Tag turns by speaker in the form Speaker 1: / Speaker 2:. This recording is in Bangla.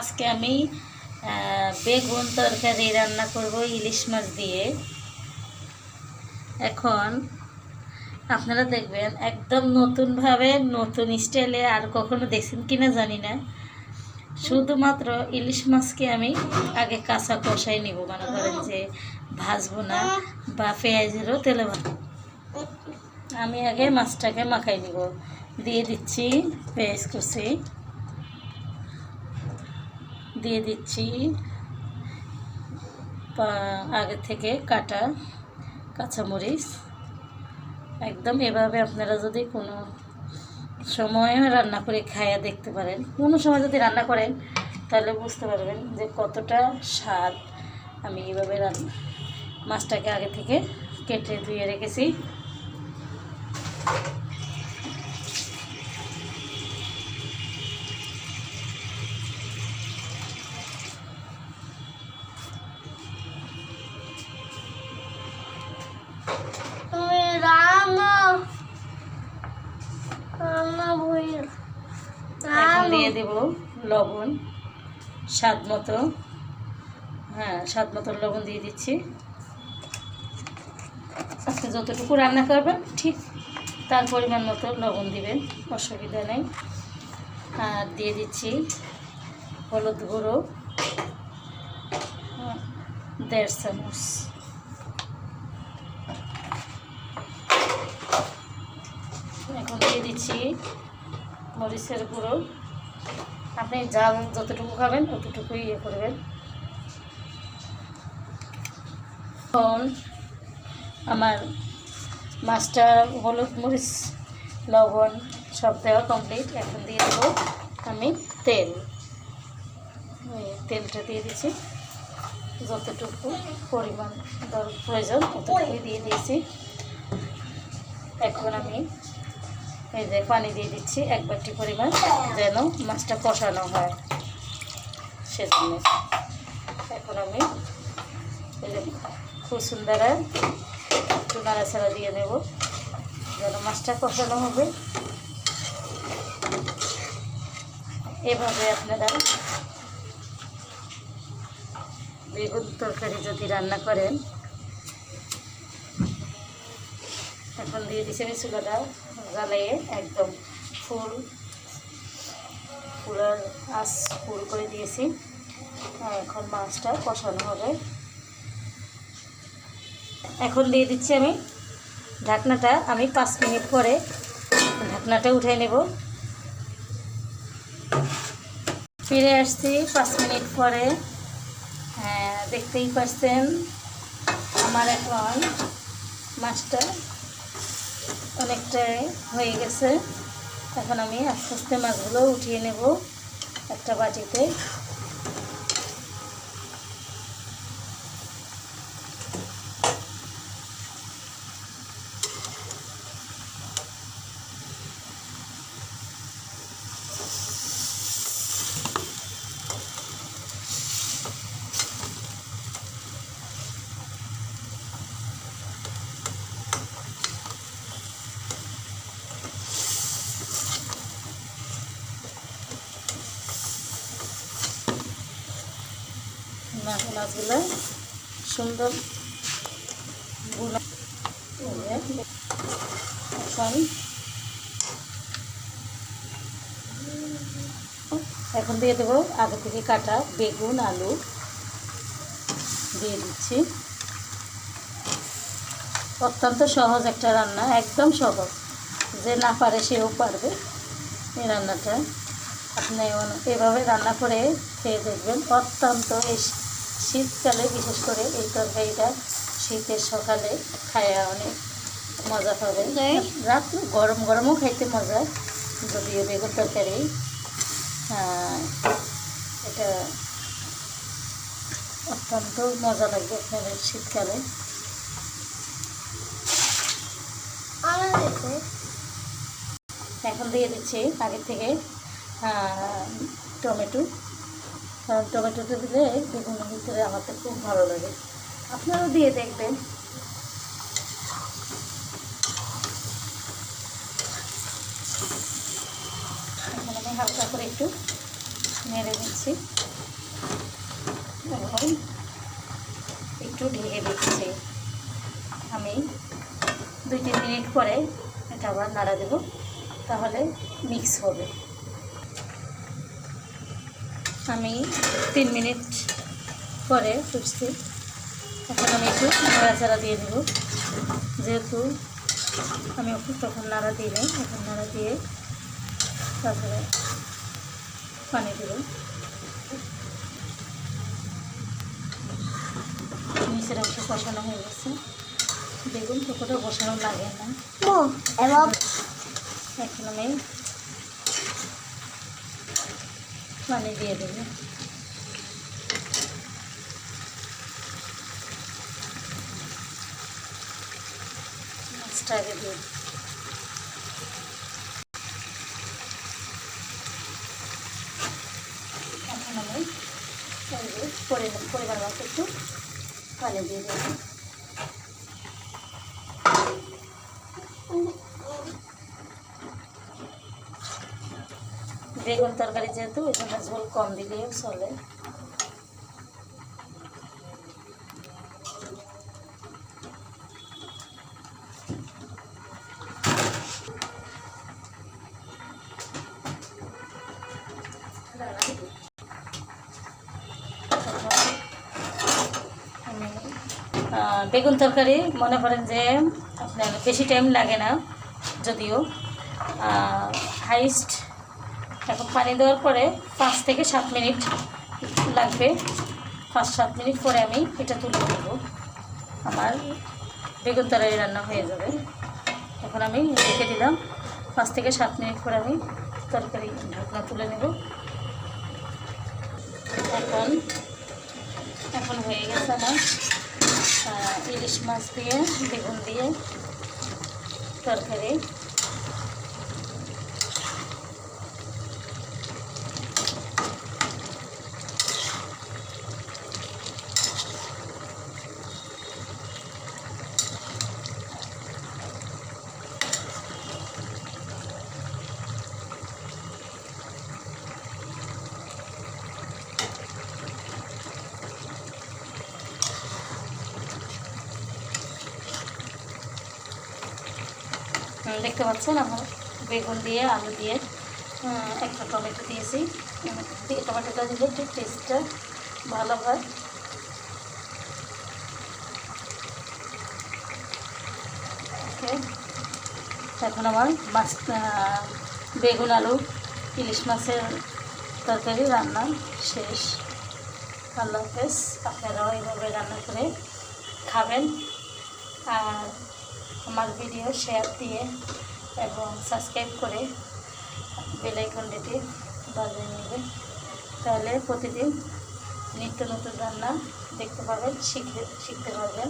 Speaker 1: আজকে আমি বেগুন তরকারি রান্না করব ইলিশ মাছ দিয়ে। এখন আপনারা দেখবেন একদম নতুনভাবে, নতুন স্টাইলে, আর কখনো দেখছেন কিনা জানি না। শুধুমাত্র ইলিশ মাছকে আমি আগে কাঁচা কষাই নিব, মনে করেন যে ভাজবো না বা পেঁয়াজেরও তেলে ভাজবো। আমি আগে মাছটাকে মাখাই নিব। দিয়ে দিচ্ছি পেঁয়াজ কুচি, দিয়ে দিচ্ছি আগে থেকে কাটা কাঁচামরিচ। একদম এভাবে আপনারা যদি কোনো সময় রান্না করে খাইয়া দেখতে পারেন, কোনো সময় যদি রান্না করেন তাহলে বুঝতে পারবেন যে কতটা স্বাদ। আমি এইভাবে মাছটাকে আগে থেকে কেটে ধুয়ে রেখেছি। এখন দিয়ে দেব লবণ স্বাদ মতো। স্বাদ মতো লবণ দিয়ে দিচ্ছি। আজকে যতটুকু রান্না করবেন ঠিক তার পরিমাণ মতো লবণ দিবেন, অসুবিধা নেই। আর দিয়ে দিচ্ছি হলুদ গুঁড়ো 1.5 চামচ। এখন দিয়ে দিচ্ছি মরিচের গুঁড়ো। আপনি ঝাল যতটুকু খাবেন ততটুকুই ইয়ে করবেন। এখন আমার মাছটা হলুদ মরিচ লবণ সব দেওয়া কমপ্লিট। এখন দিয়ে দেবো আমি তেলটা দিয়ে দিচ্ছি, যতটুকু পরিমাণ প্রয়োজন ততটুকুই দিয়ে দিয়েছি। এখন আমি এই যে পানি দিয়ে দিচ্ছি 1 বাটি পরিমাণ, যেন মাছটা কষানো হয় সেজন্য। এখন আমি এই যে কুসুম দ্বারা একটু নাড়াচাড়া দিয়ে নেব, যেন মাছটা কষানো হবে। এভাবে আপনারা বেগুন তরকারি যদি রান্না করেন। এখন দিয়ে দিচ্ছি আমি চুলাটা জ্বালিয়ে একদম ফুলের আঁচ ফুল করে দিয়েছি। এখন মাছটা কষানো হবে। এখন দিয়ে দিচ্ছি আমি ঢাকনাটা। আমি 5 মিনিট পরে ঢাকনাটা উঠাই নেব। ফিরে আসছি 5 মিনিট পরে। দেখতেই পাচ্ছেন আমার এখন মাছটা অনেকটাই হয়ে গেছে। এখন আমি আস্তে আস্তে মাছগুলো উঠিয়ে নেব একটা বাটিতে। মাছগুলো সুন্দর এখন দিয়ে দেবো আগে থেকে কাটা বেগুন আলু দিয়ে দিচ্ছি। অত্যন্ত সহজ একটা রান্না, একদম সহজ, যে না পারে সেও পারবে এই রান্নাটা। আপনি এভাবে রান্না করে খেয়ে দেখবেন। অত্যন্ত এই শীতকালে বিশেষ করে এই তরকারিটা শীতের সকালে খায়া অনেক মজা পাবেন। রাত্রে গরম গরমও খাইতে মজা, যদিও বেগুন তরকারি এটা অত্যন্ত মজা লাগবে আপনাদের শীতকালে। এখন দিয়ে দিচ্ছি আগে থেকে টমেটো, কারণ টমেটোটা দিলে বেগুনের ভিতরে আমাদের খুব ভালো লাগে। আপনারাও দিয়ে দেখবেন। এখন আমি হালকা করে একটু নেড়ে দিচ্ছি। এবং একটু ঢেকে দিচ্ছি। আমি 2-3 মিনিট পরে এটা আবার নাড়া দেব, তাহলে মিক্স হবে। আমি 3 মিনিট পরে ফুটছি। এখন আমি একটু নাড়াচাড়া দিয়ে দেব, যেহেতু আমি ওকে তখন নাড়া দিই নাই। এখন নাড়া দিয়ে তারপরে পানি দেব। নিচের অংশ কষানো হয়ে গেছে, বেগুন ততটা বসানো লাগে না। এখন আমি পানি দিয়ে দেব। মাছটা আগে দিয়ে দেব। এখন আমি পরিমাণ মতো একটু পানি দিয়ে দেব। বেগুন তরকারি যেহেতু, ওই জন্য ঝোল কম দিলেও চলে। বেগুন তরকারি মনে করেন যে আপনার বেশি টাইম লাগে না, যদিও হাইস্ট এখন পানি দেওয়ার পরে 5 থেকে 7 মিনিট লাগবে। 5-7 মিনিট পরে আমি এটা তুলে দেব, আমার বেগুন তরকারি রান্না হয়ে যাবে। এখন আমি রেখে দিলাম, 5 থেকে 7 মিনিট পরে আমি তরকারি ঢাকনা তুলে নেব। এখন হয়ে গেছে আমার ইলিশ মাছ দিয়ে বেগুন দিয়ে তরকারি। দেখতে পাচ্ছেন আমার বেগুন দিয়ে আলু দিয়ে একটা টমেটো দিয়েছি। টমেটোটা দিলে একটু টেস্টটা ভালো হয়। ওকে, এখন আমার মাছ বেগুন আলু ইলিশ মাছের তরকারি রান্না শেষ। আল্লাহ হাফেজ। আপনারাও এইভাবে রান্না করে খাবেন, আর আমার ভিডিও শেয়ার দিয়ে এবং সাবস্ক্রাইব করে বেল আইকনটি বাজিয়ে নেবেন, তাহলে প্রতিদিন নিত্য নতুন রান্না দেখতে পাবেন, শিখতে পারবেন।